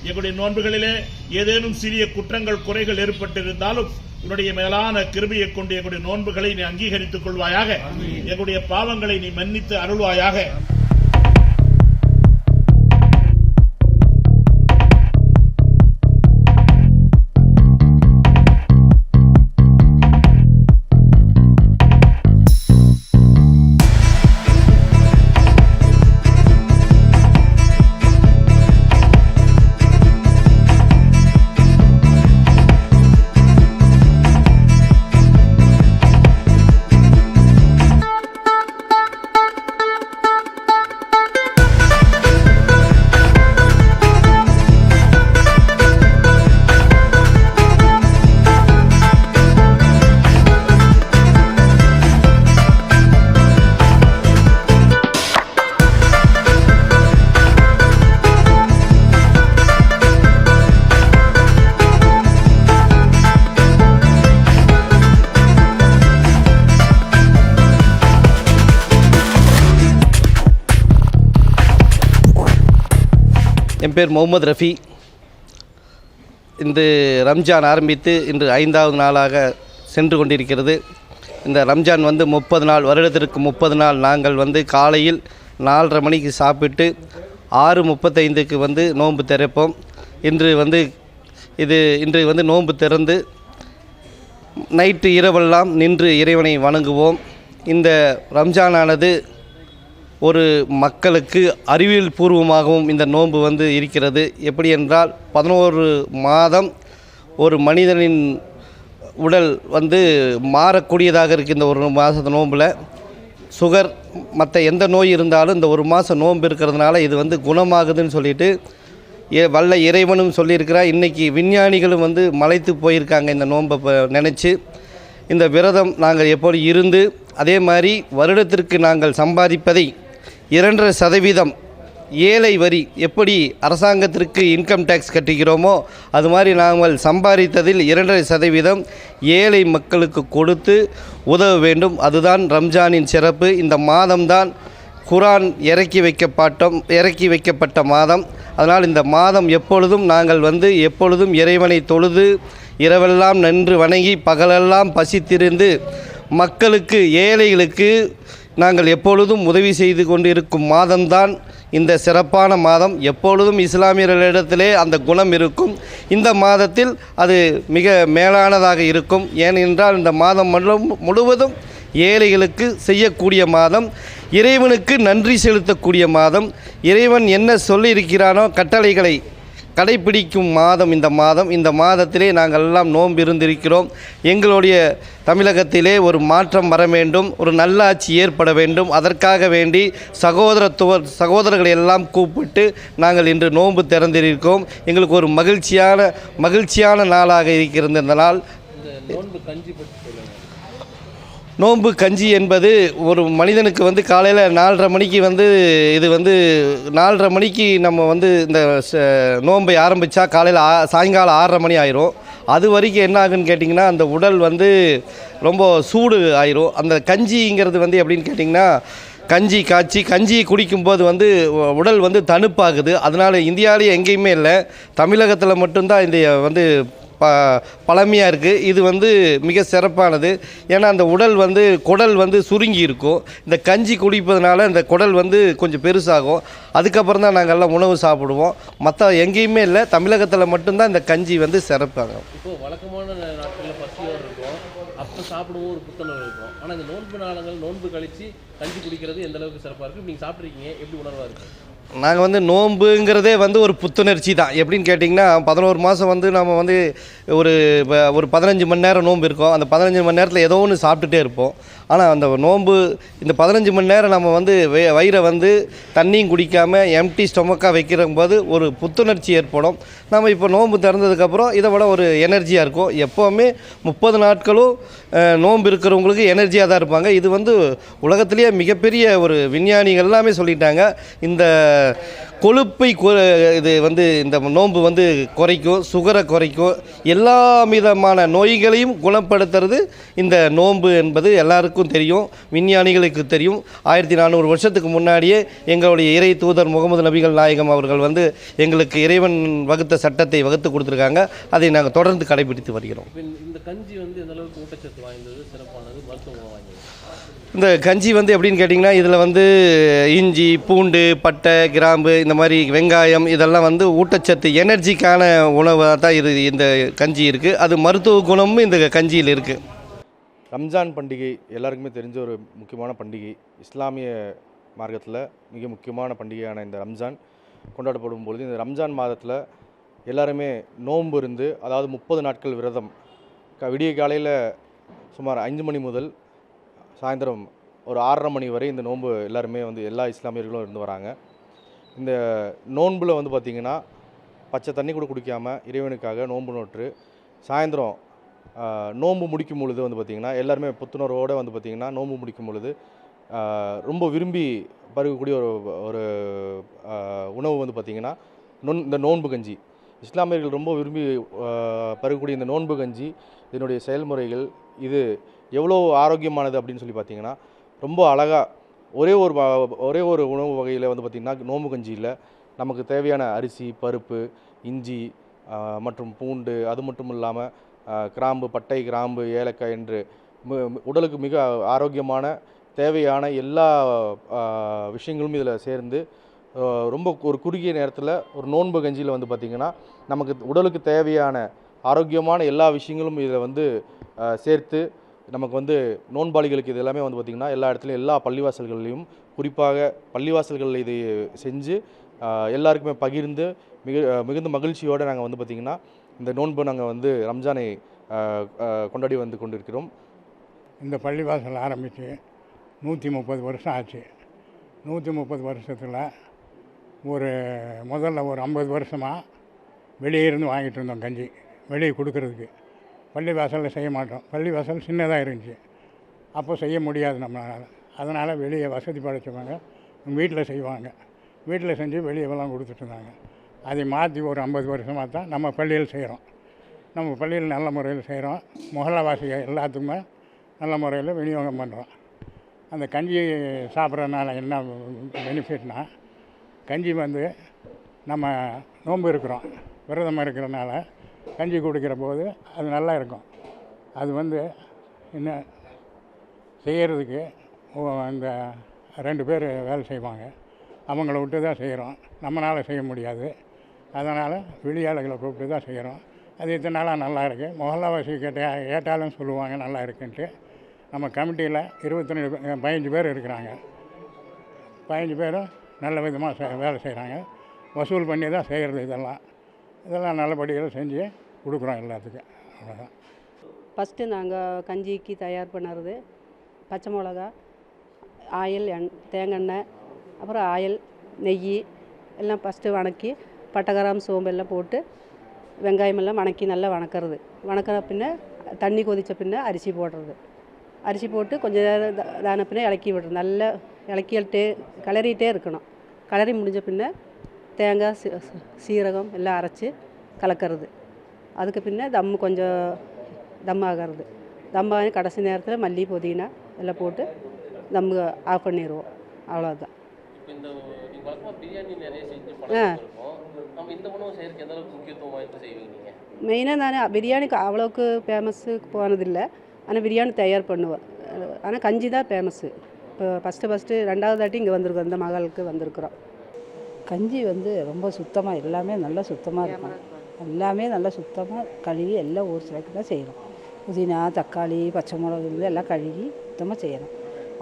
எங்களுடைய நோன்புகளிலே ஏதேனும் சிறிய குற்றங்கள் குறைகள் ஏற்பட்டிருந்தாலும் உன்னுடைய மேலான கிருபையை கொண்டு எங்களுடைய நோன்புகளை நீ அங்கீகரித்துக் கொள்வாயாக. எங்களுடைய பாவங்களை நீ மன்னித்து அருள்வாயாக. என் பேர் முகமது ரஃபி. இந்த ரம்ஜான் ஆரம்பித்து இன்று 5வது நாளாக சென்று கொண்டிருக்கிறது. இந்த ரம்ஜான் 30 நாள், வருடத்திற்கு 30 நாள் நாங்கள் காலையில் 4:30 மணிக்கு சாப்பிட்டு 6:35க்கு நோன்பு திறப்போம். இன்று நோன்பு திறந்து நைட்டு இரவெல்லாம் நின்று இறைவனை வணங்குவோம். இந்த ரம்ஜானானது ஒரு மக்களுக்கு அறிவியல் பூர்வமாகவும் இந்த நோன்பு இருக்கிறது. எப்படி என்றால் 11 மாதம் ஒரு மனிதனின் உடல் மாறக்கூடியதாக இருக்குது. இந்த ஒரு மாதத்து நோம்பில் சுகர் மற்ற எந்த நோய் இருந்தாலும் இந்த ஒரு மாதம் நோன்பு இருக்கிறதுனால இது குணமாகுதுன்னு சொல்லிட்டு வல்ல இறைவனும் சொல்லியிருக்கிறார். இன்றைக்கி விஞ்ஞானிகளும் மலைத்து போயிருக்காங்க இந்த நோன்பை நினச்சி. இந்த விரதம் நாங்கள் எப்போது இருந்து அதே மாதிரி வருடத்திற்கு நாங்கள் சம்பாதிப்பதை 2.5% ஏழை வரி எப்படி அரசாங்கத்திற்கு இன்கம் டேக்ஸ் கட்டுகிறோமோ அது மாதிரி நாங்கள் சம்பாதித்ததில் 2.5% ஏழை மக்களுக்கு கொடுத்து உதவ வேண்டும். அதுதான் ரம்ஜானின் சிறப்பு. இந்த மாதம்தான் குர்ஆன் இறக்கி வைக்கப்பட்ட மாதம். அதனால் இந்த மாதம் எப்பொழுதும் நாங்கள் எப்பொழுதும் இறைவனை தொழுது இரவெல்லாம் நின்று வணங்கி பகலெல்லாம் பசித்திருந்து மக்களுக்கு ஏழைகளுக்கு நாங்கள் எப்பொழுதும் உதவி செய்து கொண்டிருக்கும் மாதம்தான் இந்த சிறப்பான மாதம். எப்பொழுதும் இஸ்லாமியர்களிடத்திலே அந்த குணம் இருக்கும். இந்த மாதத்தில் அது மிக மேலானதாக இருக்கும். ஏனென்றால் இந்த மாதம் முழுவதும் ஏழைகளுக்கு செய்யக்கூடிய மாதம், இறைவனுக்கு நன்றி செலுத்தக்கூடிய மாதம். இறைவன் என்ன சொல்லியிருக்கிறானோ கட்டளைகளை கடைப்பிடிக்கும் மாதம் இந்த மாதத்திலே நாங்கள் எல்லாம் நோன்பு இருந்திருக்கிறோம். எங்களுடைய தமிழகத்திலே ஒரு மாற்றம் வர வேண்டும், ஒரு நல்லாட்சி ஏற்பட வேண்டும். அதற்காக வேண்டி சகோதரர்களை எல்லாம் கூப்பிட்டு நாங்கள் இன்று நோன்பு திறந்திருக்கோம். எங்களுக்கு ஒரு மகிழ்ச்சியான நாளாக இருக்கிறது. இந்த நாள் நோன்பு கஞ்சி என்பது ஒரு மனிதனுக்கு காலையில் 4:30 மணிக்கு இது 4:30 மணிக்கு நம்ம இந்த நோன்பை ஆரம்பித்தா காலையில் சாயங்காலம் 6:30 மணி ஆயிரும். அது வரைக்கும் என்ன ஆகுன்னு கேட்டிங்கன்னா அந்த உடல் ரொம்ப சூடு ஆயிரும். அந்த கஞ்சிங்கிறது எப்படின்னு கேட்டிங்கன்னா கஞ்சி காய்ச்சி கஞ்சியை குடிக்கும்போது உடல் தணுப்பாகுது. அதனால் இந்தியாவிலே எங்கேயுமே இல்லை, தமிழகத்தில் மட்டும்தான் இந்த பழமையாக இருக்குது. இது மிக சிறப்பானது. ஏன்னா அந்த உடல் குடல் சுருங்கி இருக்கும். இந்த கஞ்சி குடிப்பதனால இந்த குடல் கொஞ்சம் பெருசாகும். அதுக்கப்புறம் தான் நாங்கள் எல்லாம் உணவு சாப்பிடுவோம். மற்ற எங்கேயுமே இல்லை, தமிழகத்தில் மட்டும்தான் இந்த கஞ்சி சிறப்பாங்க. இப்போது வழக்கமான நாட்களில் பசியோடு இருக்கும், அப்போ சாப்பிடுவோம், ஒரு புத்துணர்வு இருக்கும். ஆனால் இந்த நோன்பு நாளங்கள் நோன்பு கழித்து கஞ்சி குடிக்கிறது எந்த அளவுக்கு சிறப்பாக இருக்குது? நீங்கள் சாப்பிட்ருக்கீங்க, எப்படி உணர்வாக இருக்குது? நாங்கள் நோன்புங்கிறதே ஒரு புத்துணர்ச்சி தான். எப்படின்னு கேட்டிங்கன்னா 11 மாதம் நம்ம ஒரு 15 மணி நேரம் நோன்பு இருக்கும். அந்த 15 மணி நேரத்தில் ஏதோ ஒன்று சாப்பிட்டுட்டே இருப்போம். ஆனால் அந்த நோன்பு இந்த 15 மணி நேரம் நம்ம வயிறை தண்ணியும் குடிக்காமல் எம்டி ஸ்டொமக்காக வைக்கிற போது ஒரு புத்துணர்ச்சி ஏற்படும். நம்ம இப்போ நோன்பு திறந்ததுக்கப்புறம் இதை விட ஒரு எனர்ஜியாக இருக்கும். எப்போவுமே 30 நாட்களும் நோன்பு இருக்கிறவங்களுக்கு எனர்ஜியாக தான் இருப்பாங்க. இது உலகத்திலேயே மிகப்பெரிய ஒரு விஞ்ஞானிகள் எல்லாமே சொல்லிட்டாங்க. இந்த கொழுப்பை இது வந்து இந்த நோன்பு வந்து குறைக்கும், சுகரை குறைக்கும், எல்லா விதமான நோய்களையும் குணப்படுத்துறது இந்த நோன்பு என்பது எல்லாருக்கும் தெரியும், விஞ்ஞானிகளுக்கு தெரியும். 1400 வருஷத்துக்கு முன்னாடியே எங்களுடைய இறை தூதர் முகமது நபிகள் நாயகம் அவர்கள் வந்து எங்களுக்கு இறைவன் வகுத்த சட்டத்தை வகுத்து கொடுத்துருக்காங்க. அதை நாங்கள் தொடர்ந்து கடைபிடித்து வருகிறோம். இந்த கஞ்சி வந்து எந்த அளவுக்கு ஊட்டச்சத்து வாய்ந்தது, சிறப்பானது, மருத்துவம் வாய்ந்தது? இந்த கஞ்சி வந்து எப்படின்னு கேட்டிங்கன்னா, இதில் வந்து இஞ்சி, பூண்டு, பட்டை, கிராம்பு, இந்த மாதிரி வெங்காயம் இதெல்லாம் வந்து ஊட்டச்சத்து எனர்ஜிக்கான உணவாக தான் இந்த கஞ்சி இருக்குது. அது மருத்துவ குணமும் இந்த கஞ்சியில் இருக்குது. ரம்ஜான் பண்டிகை எல்லாருக்குமே தெரிஞ்ச ஒரு முக்கியமான பண்டிகை. இஸ்லாமிய மார்க்கத்தில் மிக முக்கியமான பண்டிகையான இந்த ரம்ஜான் கொண்டாடப்படும் பொழுது, இந்த ரம்ஜான் மாதத்தில் எல்லாருமே நோன்பு இருந்து, அதாவது 30 நாட்கள் விரதம், விடிய காலையில் சுமார் 5 மணி முதல் சாயந்தரம் ஒரு 6:30 மணி வரை இந்த நோன்பு எல்லாருமே வந்து எல்லா இஸ்லாமியர்களும் இருந்து வராங்க. இந்த நோன்பில் வந்து பார்த்திங்கன்னா பச்சை தண்ணி கூட குடிக்காமல் இறைவனுக்காக நோன்பு நோற்று சாயந்தரம் நோன்பு முடிக்கும் பொழுது வந்து பார்த்திங்கன்னா எல்லாருமே புத்துணர்வோடு வந்து பார்த்திங்கன்னா நோன்பு முடிக்கும் பொழுது ரொம்ப விரும்பி பருகக்கூடிய ஒரு உணவு வந்து பார்த்திங்கன்னா இந்த நோன்பு கஞ்சி. இஸ்லாமியர்கள் ரொம்ப விரும்பி பருகக்கூடிய இந்த நோன்பு கஞ்சி, இதனுடைய செயல்முறைகள், இது எவ்வளோ ஆரோக்கியமானது அப்படின்னு சொல்லி பார்த்தீங்கன்னா, ரொம்ப அழகாக ஒரே ஒரு உணவு வகையில் வந்து பார்த்திங்கன்னா நோன்பு கஞ்சியில் நமக்கு தேவையான அரிசி, பருப்பு, இஞ்சி மற்றும் பூண்டு, அது மட்டும் இல்லாமல் கிராம்பு, பட்டை, கிராம்பு, ஏலக்காய் என்று உடலுக்கு மிக ஆரோக்கியமான தேவையான எல்லா விஷயங்களும் இதில் சேர்ந்து ரொம்ப ஒரு குறுகிய நேரத்தில் ஒரு நோன்பு கஞ்சியில் வந்து பார்த்திங்கன்னா நமக்கு உடலுக்கு தேவையான ஆரோக்கியமான எல்லா விஷயங்களும் இதில் வந்து சேர்த்து நமக்கு வந்து நோன்பாளிகளுக்கு இது எல்லாமே வந்து பார்த்திங்கன்னா எல்லா இடத்துலையும், எல்லா பள்ளிவாசல்கள்லையும், குறிப்பாக பள்ளிவாசல்களில் இது செஞ்சு எல்லாருக்குமே பகிர்ந்து மிகுந்த மகிழ்ச்சியோடு நாங்கள் வந்து பார்த்திங்கன்னா இந்த நோன்பு நாங்கள் வந்து ரம்ஜானை கொண்டாடி வந்து கொண்டிருக்கிறோம். இந்த பள்ளிவாசல் ஆரம்பித்து 130 வருஷம் ஆச்சு. 130 வருஷத்தில் முதல்ல ஒரு 50 வருஷமாக வெளியே இருந்து வாங்கிட்டு இருந்தோம் கஞ்சி, வெளியே கொடுக்கறதுக்கு. பள்ளிவாசலில் செய்ய மாட்டோம், பள்ளிவாசல் சின்னதாக இருந்துச்சு, அப்போ செய்ய முடியாது நம்மளால். அதனால் வெளியே வசதி படைச்சவங்க வீட்டில் செய்வாங்க, வீட்டில் செஞ்சு வெளியெல்லாம் கொடுத்துட்டு இருந்தாங்க. அதை மாற்றி ஒரு 50 வருஷமாக தான் நம்ம பள்ளியில் செய்கிறோம். நம்ம பள்ளியில் நல்ல முறையில் செய்கிறோம், முகலவாசிகள் எல்லாத்துக்குமே நல்ல முறையில் விநியோகம் பண்ணுறோம். அந்த கஞ்சி சாப்பிட்றதுனால என்ன பெனிஃபிட்னா, கஞ்சி வந்து நம்ம நோன்பு இருக்கிறோம், விரதமாக இருக்கிறனால கஞ்சி குடிக்கிற போது அது நல்லா இருக்கும். அது வந்து என்ன செய்கிறதுக்கு இந்த 2 பேர் வேலை செய்வாங்க, அவங்கள விட்டு தான் செய்கிறோம், நம்மளால் செய்ய முடியாது. அதனால் வெளியாளுகளை கூப்பிட்டு தான் செய்கிறோம். அது இத்தனை நாளாக நல்லா இருக்குது. முகல்லாவாசி கேட்டாலும் சொல்லுவாங்க நல்லா இருக்குன்ட்டு. நம்ம கமிட்டியில் 15 பேர் இருக்கிறாங்க. 15 பேரும் நல்ல விதமாக வேலை செய்கிறாங்க, வசூல் பண்ணி தான் செய்கிறது. இதெல்லாம் நல்லபடியாக செஞ்சு கொடுக்குறோம் எல்லாத்துக்கும். அவ்வளோதான். ஃபஸ்ட்டு நாங்கள் கஞ்சிக்கு தயார் பண்ணுறது பச்சை மிளகா, ஆயில், தேங்காய், அப்புறம் ஆயில், நெய் எல்லாம் ஃபஸ்ட்டு வணக்கி பட்டை, கிராம்பு, சோம்பு எல்லாம் போட்டு வெங்காயமெல்லாம் வணக்கி நல்லா வணக்கிறது. வணக்கிற பின்ன தண்ணி கொதித்த பின்ன அரிசி போடுறது. அரிசி போட்டு கொஞ்சம் நேரம் தான பின்ன இலக்கி விடுறது. நல்லா இலக்கிட்டே கிளறிட்டே இருக்கணும். கிளறி முடிஞ்ச பின்ன தேங்காய், சீரகம் எல்லாம் அரைச்சி கலக்கிறது. அதுக்கு பின்ன கொஞ்சம் தம் ஆகிறது. தம்மாகி கடைசி நேரத்தில் மல்லி, புதினா எல்லாம் போட்டு தம்மு ஆஃப் பண்ணிடுவோம். அவ்வளோதான். மெயினாக நான் பிரியாணிக்கு அவ்வளோக்கு ஃபேமஸ்ஸு போனதில்லை, ஆனால் பிரியாணி தயார் பண்ணுவேன். ஆனால் கஞ்சி தான் ஃபேமஸ்ஸு. இப்போ ஃபஸ்ட்டு 2வது தாட்டி இங்கே வந்திருக்கோம், இந்த மகளுக்கு வந்திருக்கிறோம். கஞ்சி வந்து ரொம்ப சுத்தமாக, எல்லாமே நல்லா சுத்தமாக இருக்கும். எல்லாமே நல்லா சுத்தமாக கழுவி எல்லாம் ஒரு சிலைக்கு தான் செய்கிறோம். புதினா, தக்காளி, பச்சை மிளகு எல்லாம் கழுவி சுத்தமாக செய்யணும்.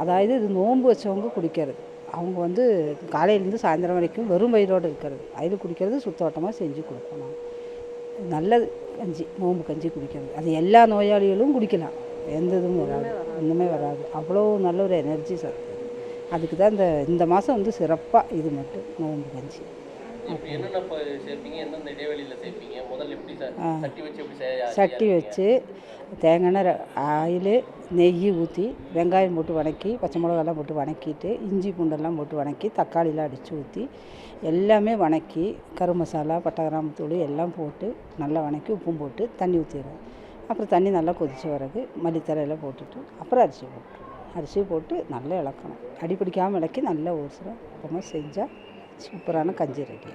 அதாவது இது நோன்பு வச்சவங்க குடிக்கிறது. அவங்க வந்து காலையிலேருந்து சாயந்தரம் வரைக்கும் வெறும் வயிறோடு இருக்கிறது. அதில் குடிக்கிறது சுத்தோட்டமாக செஞ்சு கொடுக்கணும். நல்லது கஞ்சி, நோன்பு கஞ்சி குடிக்கிறது. அது எல்லா நோயாளிகளும் குடிக்கலாம், எந்த இதுவும் வராது, ஒன்றுமே வராது. அவ்வளோ நல்ல ஒரு எனர்ஜி சத்து. அதுக்கு தான் இந்த மாதம் வந்து சிறப்பாக இது மட்டும் நோன்பு கஞ்சி. எப்படி என்னென்ன சேர்ப்பீங்க, எந்தெந்த இடைவெளியில் சேர்ப்பீங்க, முதல்ல எப்படி சட்டி வச்சு எப்படி சட்டி வச்சு தேங்காய் ஆயில் நெய் ஊற்றி வெங்காயம் போட்டு வதக்கி பச்சை மிளகாலாம் போட்டு வதக்கிட்டு இஞ்சி பூண்டெல்லாம் போட்டு வதக்கி தக்காளிலாம் அடித்து ஊற்றி எல்லாமே வதக்கி கரும் மசாலா பட்டை கிராம்பு தூள் எல்லாம் போட்டு நல்லா வதக்கி உப்பும் போட்டு தண்ணி ஊற்றிடுவேன். அப்புறம் தண்ணி நல்லா கொதித்த பிறகு மல்லித்தரையெல்லாம் போட்டுட்டு அப்புறம் அரிசி போட்டு நல்லா இளக்கணும். அடி பிடிக்காமல் இளக்கி நல்லா ஒரு சில அப்புறமா செஞ்சால் சூப்பரான கஞ்சி ரெடி.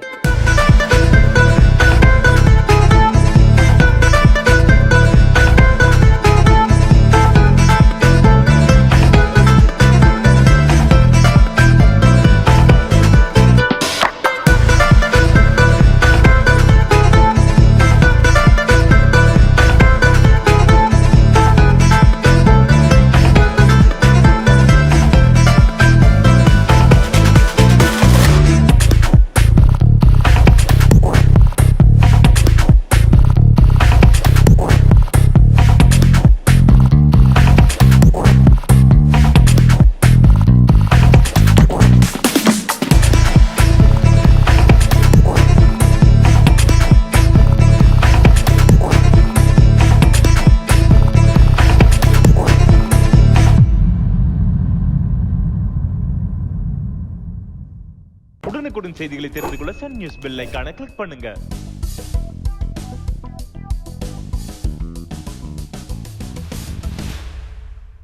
உடனுக்குடன் செய்திகளை தெரிந்து கொள்ள சன் நியூஸ் பெல் ஐகானை கிளிக் பண்ணுங்க.